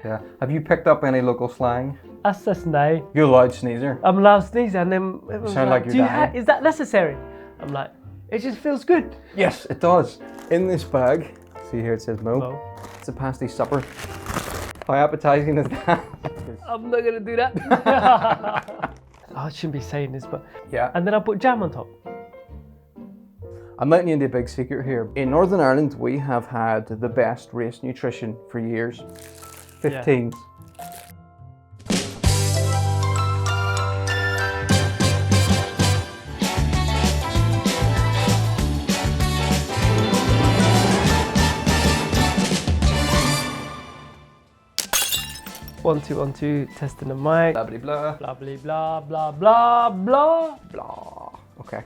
Yeah. Have you picked up any local slang? That's just no. You're a loud sneezer. I'm allowed to sneeze, and then it was sound like you're dying. is that necessary? I'm like, it just feels good. Yes, it does. In this bag, see here it says Mo. Mo. It's a pasty supper. How appetizing is that? I'm not gonna do that. I shouldn't be saying this, but Yeah. and then I put jam on top. I'm letting you into a big secret here. In Northern Ireland, we have had the best race nutrition for years. 15s. One, two, testing the mic. Blah, blah, blah. Blah, blah, blah, blah, blah. Blah. Okay.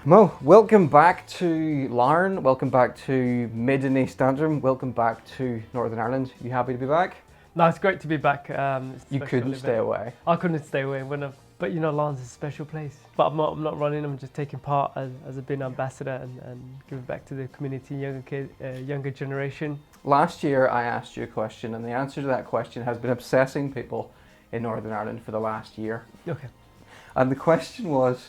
Mo, welcome back to Larne. Welcome back to Mid and East Antrim. Welcome back to Northern Ireland. You happy to be back? No, it's great to be back. You couldn't stay away. I couldn't stay away but you know, Larne's a special place. But I'm not running. I'm just taking part as a bin ambassador and giving back to the community, younger generation. Last year, I asked you a question, and the answer to that question has been obsessing people in Northern Ireland for the last year. Okay. And the question was,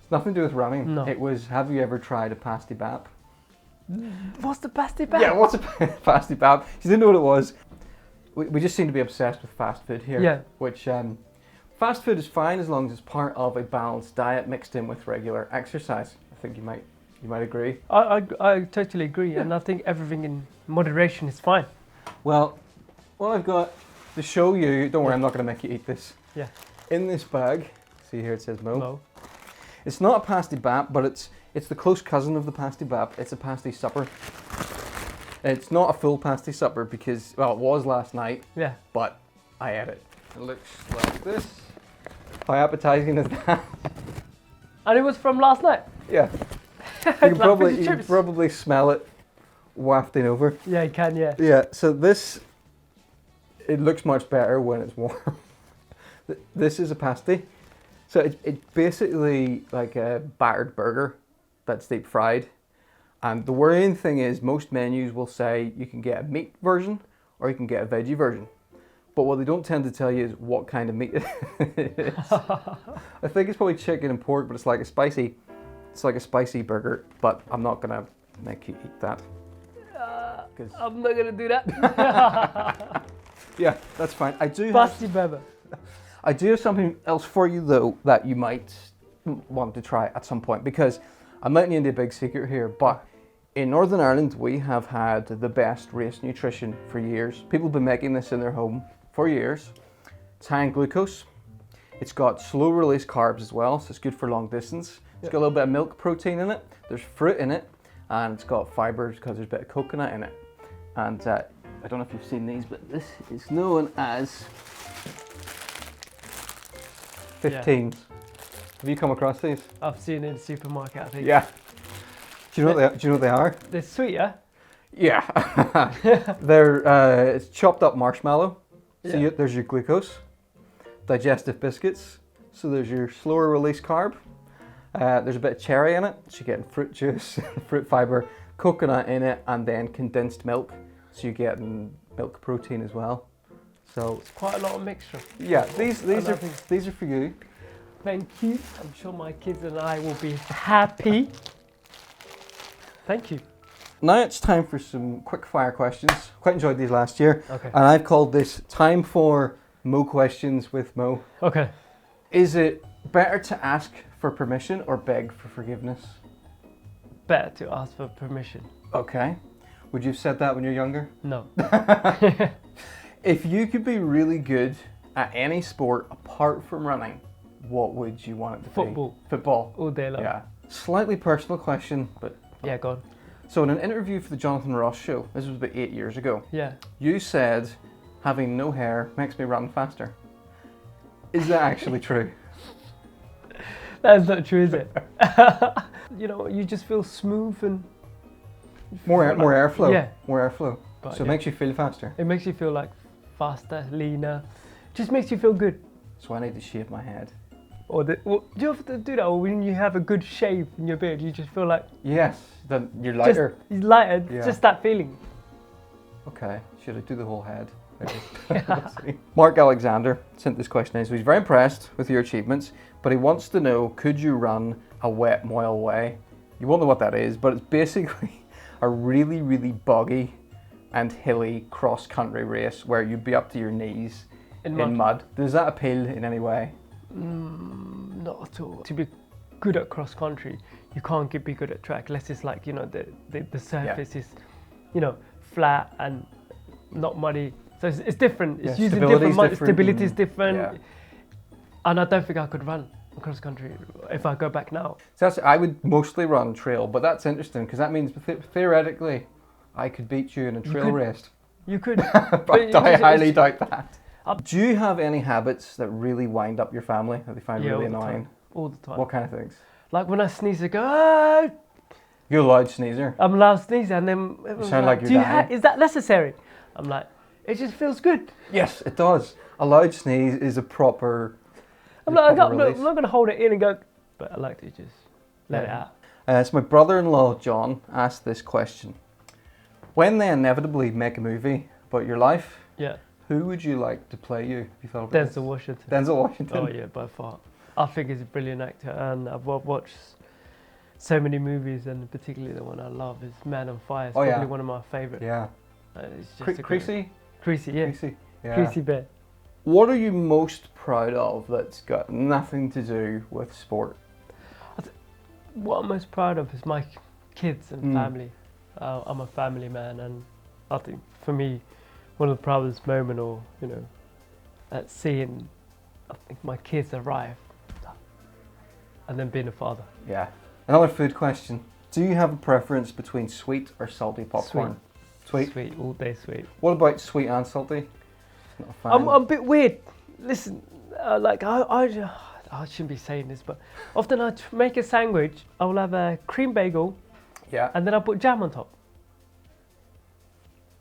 it's nothing to do with running. No. It was, have you ever tried a pasty bap? What's the pasty bap? Yeah, what's a pasty bap? She didn't know what it was. We just seem to be obsessed with fast food here. Yeah. Which, fast food is fine as long as it's part of a balanced diet mixed in with regular exercise. I think you might agree. I totally agree, and I think everything in moderation is fine. Well, what I've got to show you, don't worry, I'm not going to make you eat this. Yeah. In this bag, see here it says Mo. Mo. It's not a pasty bap, but it's the close cousin of the pasty bap. It's a pasty supper. It's not a full pasty supper because, well, it was last night. Yeah. But I ate it. It looks like this. How appetizing is that? And it was from last night? Yeah. You can probably smell it wafting over. Yeah, you can, yeah. Yeah, so this, it looks much better when it's warm. This is a pasty. So it's basically like a battered burger that's deep fried. And the worrying thing is most menus will say you can get a meat version or you can get a veggie version. But what they don't tend to tell you is what kind of meat it is. I think it's probably chicken and pork, but it's like a spicy burger, but I'm not gonna make you eat that. I'm not gonna do that. Yeah, that's fine. I do have something else for you though that you might want to try at some point, because I'm letting you into a big secret here, but in Northern Ireland we have had the best race nutrition for years. People have been making this in their home for years. It's high in glucose. It's got slow release carbs as well, so it's good for long distance. It's got a little bit of milk protein in it. There's fruit in it, and it's got fibers because there's a bit of coconut in it. And I don't know if you've seen these, but this is known as 15s. Have you come across these? I've seen it in the supermarket, I think. Yeah. Do you know what they are? They're sweet, yeah? Yeah. They're it's chopped up marshmallow. So Yeah. there's your glucose, digestive biscuits. So there's your slower release carb. There's a bit of cherry in it. So you're getting fruit juice, fruit fiber, coconut in it, and then condensed milk. So you're getting milk protein as well. So It's quite a lot of mixture. yeah, these are for you. Thank you. I'm sure my kids and I will be happy. Thank you. Now it's time for some quick fire questions. Quite enjoyed these last year. Okay. And I've called this Time for Mo Questions with Mo. Okay. Is it better to ask for permission or beg for forgiveness? Better to ask for permission. Okay. Would you have said that when you're younger? No. If you could be really good at any sport apart from running, what would you want it to Football. be? Football. All day long. Yeah. Slightly personal question, but... Yeah, go on. So in an interview for the Jonathan Ross show, this was about 8 years ago, Yeah. you said, having no hair makes me run faster. Is that actually true? That's not true, is it? You know, you just feel smooth and... More airflow. Yeah. More airflow. But So it yeah. makes you feel faster. It makes you feel like faster, leaner. Just makes you feel good. So I need to shave my head. Do you have to do that? Or when you have a good shave in your beard, you just feel like... Yes, then you're lighter. Just lighter, Yeah. just that feeling. Okay, should I do the whole head? maybe. Mark Alexander sent this question in, so he's very impressed with your achievements, but he wants to know, could you run a wet mile way? You won't know what that is, but it's basically a really, really boggy and hilly cross-country race where you'd be up to your knees in mud. Does that appeal in any way? Not at all. To be good at cross-country, you can't be good at track unless it's like, you know, the surface is, you know, flat and not muddy. So it's different. It's using different. Stability is different. Yeah. And I don't think I could run cross country if I go back now. So I would mostly run trail, but that's interesting because that means theoretically I could beat you in a trail race. You could. But I highly doubt that. Do you have any habits that really wind up your family that they find really annoying? All the time. What kind of things? Like when I sneeze, I go, ah! You're a loud sneezer. I'm a loud sneezer, and then you sound like you're dying. Is that necessary? I'm like, it just feels good. Yes, it does. A loud sneeze is a proper. I'm not going to hold it in and go, but I like to just let it out. So my brother-in-law John asked this question: when they inevitably make a movie about your life, who would you like to play you? Have you thought about Denzel Washington. Denzel Washington. Oh yeah, by far. I think he's a brilliant actor, and I've watched so many movies, and particularly the one I love is Man on Fire. It's probably one of my favourites. Yeah. It's just Creasy, yeah. Creasy bear. What are you most proud of that's got nothing to do with sport? What I'm most proud of is my kids and family. I'm a family man, and I think for me, one of the proudest moments, or you know, at seeing, I think my kids arrive, and then being a father. Yeah. Another food question: do you have a preference between sweet or salty popcorn? Sweet. Sweet, all day sweet. What about sweet and salty? Not a fan. I'm a bit weird. Listen, like I shouldn't be saying this, but often I make a sandwich. I will have a cream bagel. Yeah. And then I put jam on top.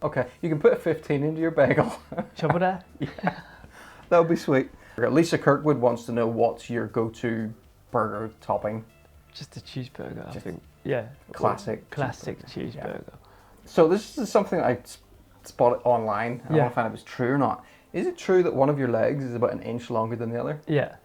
Okay, you can put a 15 into your bagel. Chop it out? Yeah, that would be sweet. Lisa Kirkwood wants to know what's your go-to burger topping. Just a cheeseburger, I think. Yeah. Classic cheeseburger. Yeah. So this is something I spotted online. I want to find out if it's true or not. Is it true that one of your legs is about an inch longer than the other? Yeah.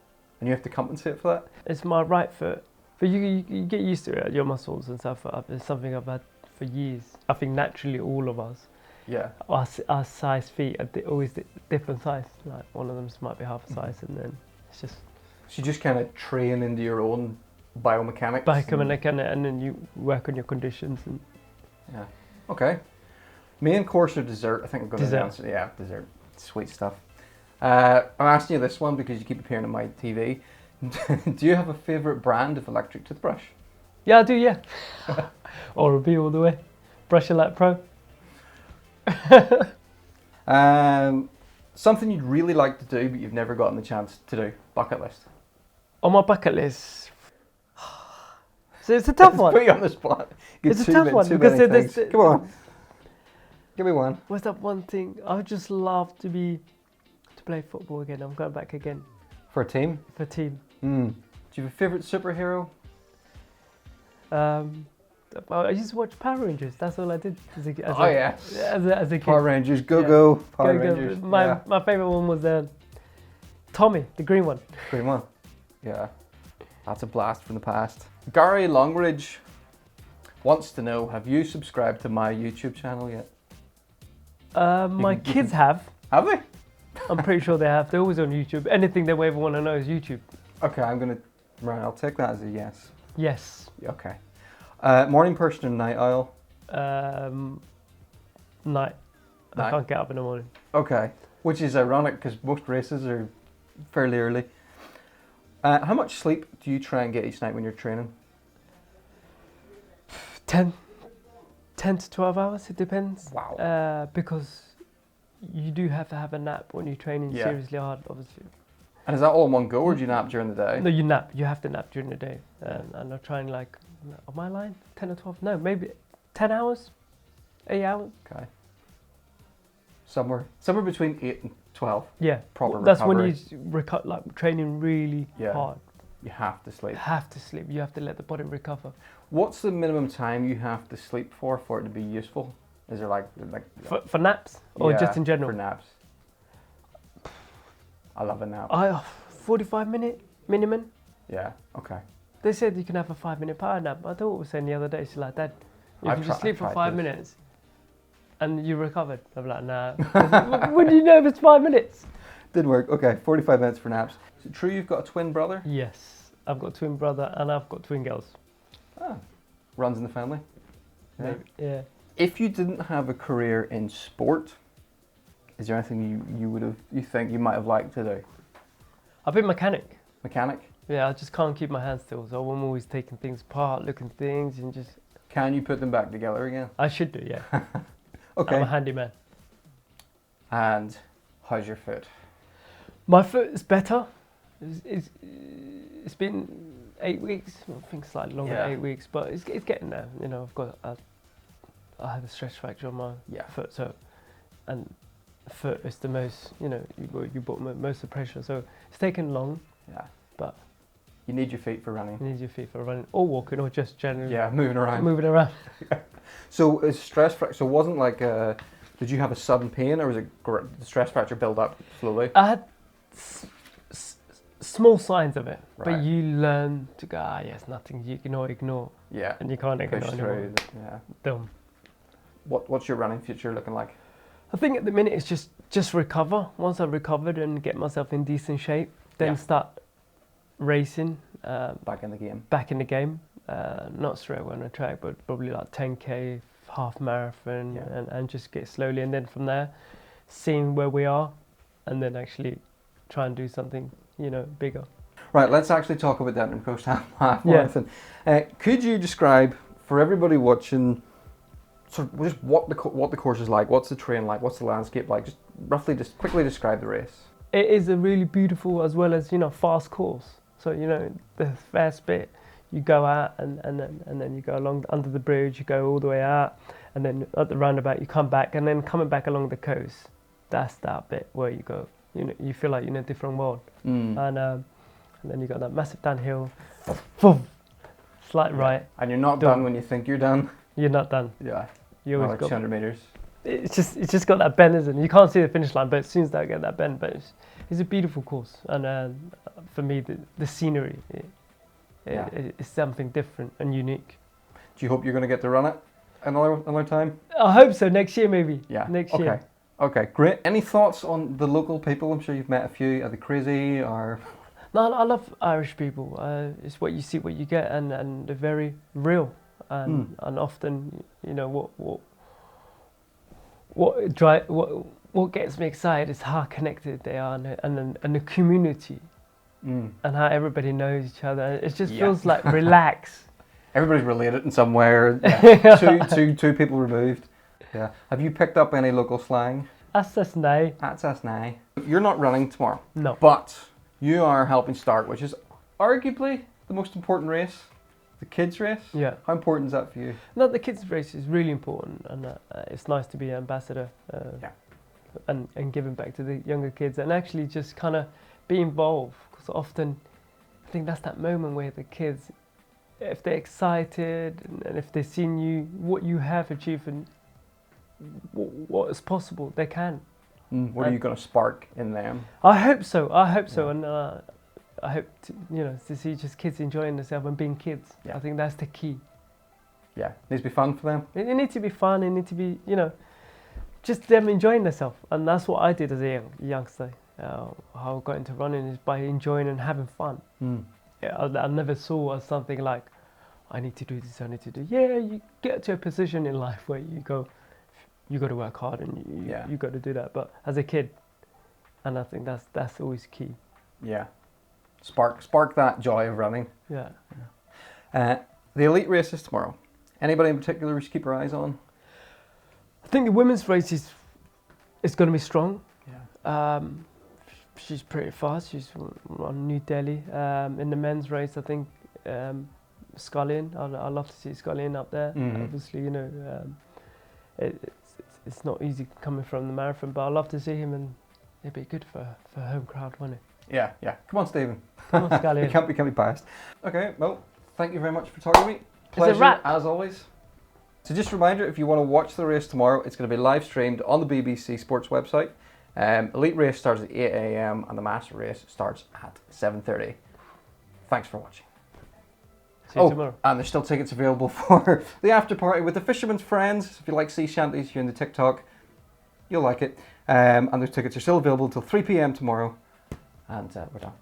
And you have to compensate for that? It's my right foot. But you get used to it, your muscles and stuff. It's something I've had for years. I think naturally all of us. Yeah. Our size feet are always different size. Like one of them might be half a size, and then it's just. So you just kind of train into your own biomechanics. And then you work on your conditions and. Yeah. Okay. Main course or dessert? I think I'm going to answer. Yeah, dessert. Sweet stuff. I'm asking you this one because you keep appearing on my TV. Do you have a favourite brand of electric toothbrush? Yeah, I do. Yeah. Oral-B all the way. Brush Your Light Pro. Something you'd really like to do but you've never gotten the chance to do. Bucket list. On my bucket list. So it's a tough one. Put you on the spot. It's a tough one because come on. Give me one. What's that one thing? I would just love to play football again. I'm going back again. For a team? For a team. Do you have a favourite superhero? I used to watch Power Rangers. That's all I did as a kid. As a kid. Power Rangers, go! Power Rangers. My favourite one was Tommy, the green one. Green one. Yeah. That's a blast from the past. Gary Longridge wants to know, have you subscribed to my YouTube channel yet? My kids have. Have they? I'm pretty sure they have. They're always on YouTube. Anything they ever want to know is YouTube. Okay, I'll take that as a yes. Yes. Okay. Morning person or night owl? Night. I can't get up in the morning. Okay, which is ironic because most races are fairly early. How much sleep do you try and get each night when you're training? 10 to 12 hours, it depends. Wow. Because you do have to have a nap when you're training seriously hard, obviously. And is that all in one go, or do you nap during the day? No, you nap. You have to nap during the day. And I'm trying am I lying? 10 or 12? No, maybe 10 hours? 8 hours? Okay. Somewhere between 8 and 12. Yeah. Proper That's recovery. when you training really hard. You have to sleep. You have to let the body recover. What's the minimum time you have to sleep for it to be useful? Is there like for naps or just in general? For naps. I love a nap. 45-minute minimum. Yeah, okay. They said you can have a 5-minute power nap. My daughter was saying the other day, she's like, Dad, if you just sleep for 5 minutes and you recovered. I'm like, nah. When do you know if it's 5 minutes? Didn't work. Okay, 45 minutes for naps. Is it true you've got a twin brother? Yes, I've got a twin brother and I've got twin girls. Ah, runs in the family. Yeah. Maybe, yeah. If you didn't have a career in sport, is there anything you think you might have liked to do? I've been mechanic. Mechanic? Yeah, I just can't keep my hands still, so I'm always taking things apart, looking at things, and just... Can you put them back together again? I should do, yeah. Okay. I'm a handyman. And how's your foot? My foot is better. It's been 8 weeks. I think slightly longer than 8 weeks, but it's getting there. You know, I have a stress fracture on my foot, so, and foot is the most, you know, you put most of the pressure, so it's taken long. Yeah. But you need your feet for running. You need your feet for running, or walking, or just generally. Yeah, moving around. Moving around. So is stress fracture? So it wasn't like did you have a sudden pain, or was it the stress fracture build up slowly? I had small signs of it, right. But you learn to go, yes, nothing. You can ignore. Yeah. And you can't ignore anymore. Yeah. Dumb. What's your running future looking like? I think at the minute it's just recover. Once I've recovered and get myself in decent shape, then start racing. Back in the game. Back in the game. Not straight away on a track, but probably like 10k, half marathon, and just get slowly. And then from there, seeing where we are, and then actually try and do something, you know, bigger. Right, let's actually talk about the Antrim Coast Half Marathon. Could you describe for everybody watching sort of just what the course is like, what's the terrain like, what's the landscape like? Just roughly, just quickly describe the race. It is a really beautiful as well as, you know, fast course. So, you know, the first bit, you go out and then you go along under the bridge, you go all the way out, and then at the roundabout you come back, and then coming back along the coast, that's that bit where you go, you know, you feel like you're in a different world. And then you got that massive downhill, boom, slight right. And you're not done when you think you're done. You're not done. Yeah. You always like got 200 meters. It's just got that bend, isn't it? You can't see the finish line, but as soon as I get that bend, but it's a beautiful course, and for me the scenery is something different and unique. Do you hope you're going to get to run it another time? I hope so, next year maybe. Yeah. Next year. Okay, great. Any thoughts on the local people? I'm sure you've met a few. Are they crazy or? No, I love Irish people. It's what you see, what you get, and they're very real. And often, you know, what gets me excited is how connected they are, and the community, and how everybody knows each other. It just feels like relaxed. Everybody's related in some way. Or, two people removed. Yeah. Have you picked up any local slang? That's nay. That's nay. You're not running tomorrow. No. But you are helping start, which is arguably the most important race. The kids race? Yeah. How important is that for you? No, the kids race is really important, and it's nice to be an ambassador and giving back to the younger kids, and actually just kind of be involved, because often I think that's that moment where the kids, if they're excited and if they've seen you, what you have achieved and what is possible, they can. What are you going to spark in them? I hope so, and I hope to see just kids enjoying themselves and being kids. I think that's the key. Yeah, it needs to be fun for them. It needs to be fun. It needs to be, you know, just them enjoying themselves, and that's what I did as a youngster. How I got into running is by enjoying and having fun. I never saw as something like, I need to do this, I need to do. Yeah, you get to a position in life where you go, you got to work hard and you got to do that. But as a kid, and I think that's always key. Yeah. Spark that joy of running. Yeah. The elite race is tomorrow. Anybody in particular we should keep our eyes on? I think the women's race is going to be strong. Yeah. She's pretty fast. She's on New Delhi. In the men's race, I think Scullion. I love to see Scullion up there. Obviously, you know, it's not easy coming from the marathon, but I love to see him, and it'd be good for home crowd, wouldn't it? Yeah. Come on, Stephen. Come on, Scullion. You can't be biased. Okay, well, thank you very much for talking to me. Pleasure, as always. So just a reminder, if you want to watch the race tomorrow, it's going to be live streamed on the BBC Sports website. Elite race starts at 8 a.m. and the master race starts at 7:30. Thanks for watching. See you tomorrow. And there's still tickets available for the after party with the Fisherman's Friends. If you like sea shanties, you're in the TikTok, you'll like it. And those tickets are still available until 3 p.m. tomorrow. And we're done.